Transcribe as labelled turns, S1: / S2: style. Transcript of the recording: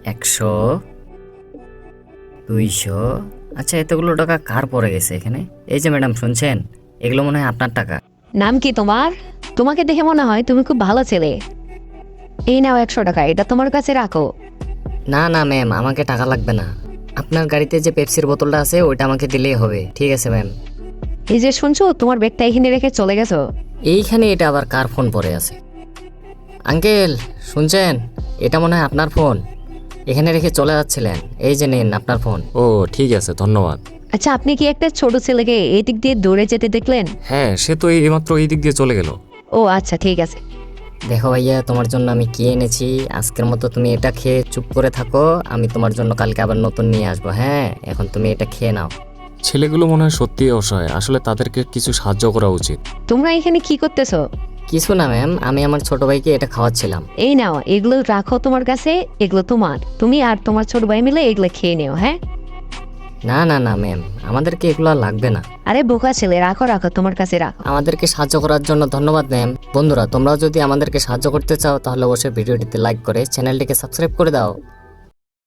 S1: 100, 200। আচ্ছা, এতগুলো টাকা কার পড়ে গেছে এখানে? এই যে ম্যাডাম, শুনছেন? এগুলো মনে হয় আপনার টাকা।
S2: নাম কি তোমার? তোমাকে দেখে মনে হয় তুমি খুব ভালো ছেলে। এই নাও 100 টাকা, এটা তোমার কাছে রাখো।
S1: না না ম্যাম, আমাকে টাকা লাগবে না। আপনার গাড়িতে যে পেপসির বোতলটা আছে ওইটা আমাকে দিলেই হবে। ঠিক আছে ম্যাম।
S2: এই যে শুনছো, তোমার ব্যাগটা এখানে রেখে চলে গেছো।
S1: এইখানে এটা আবার কার ফোন পড়ে আছে? আঙ্কেল, শুনছেন? এটা মনে হয় আপনার ফোন। এখানে রেখে চলে যাচ্ছিলেন। এই যে নিন আপনার ফোন।
S3: ও ঠিক আছে, ধন্যবাদ।
S2: আচ্ছা, আপনি কি একটা ছোট ছেলেকে এই দিক দিয়ে দৌড়ে যেতে দেখলেন?
S3: হ্যাঁ, সে তো এইমাত্র এই দিক দিয়ে চলে গেল।
S2: ও আচ্ছা, ঠিক আছে।
S1: দেখো ভাইয়া, তোমার জন্য আমি কি এনেছি। আজকের মতো তুমি এটা খেয়ে চুপ করে থাকো। আমি তোমার জন্য কালকে আবার নতুন নিয়ে আসবো। হ্যাঁ, এখন তুমি এটা খেয়ে নাও।
S3: ছেলেগুলো মনে হয় সত্যিই অসহায়, আসলে তাদেরকে কিছু সাহায্য করা উচিত।
S2: তোমরা এখানে কি করতেছো?
S1: কিছু না ম্যাম, আমি আমার ছোট ভাইকে এটা খাওয়াচ্ছিলাম।
S2: এই নাও, এগুলো রাখো তোমার কাছে। এগুলো তোমার, তুমি আর তোমার ছোট ভাই মিলে এগুলো খেয়ে নিও। হ্যাঁ।
S1: না না না ম্যাম, আমাদেরকে এগুলো আর লাগবে না।
S2: আরে বোকা ছেলে, রাখো রাখো, তোমার কাছে রাখো।
S1: আমাদেরকে সাহায্য করার জন্য ধন্যবাদ ম্যাম। বন্ধুরা, তোমরাও যদি আমাদেরকে সাহায্য করতে চাও তাহলে অবশ্যই ভিডিওটিতে লাইক করে চ্যানেলটিকে সাবস্ক্রাইব করে দাও।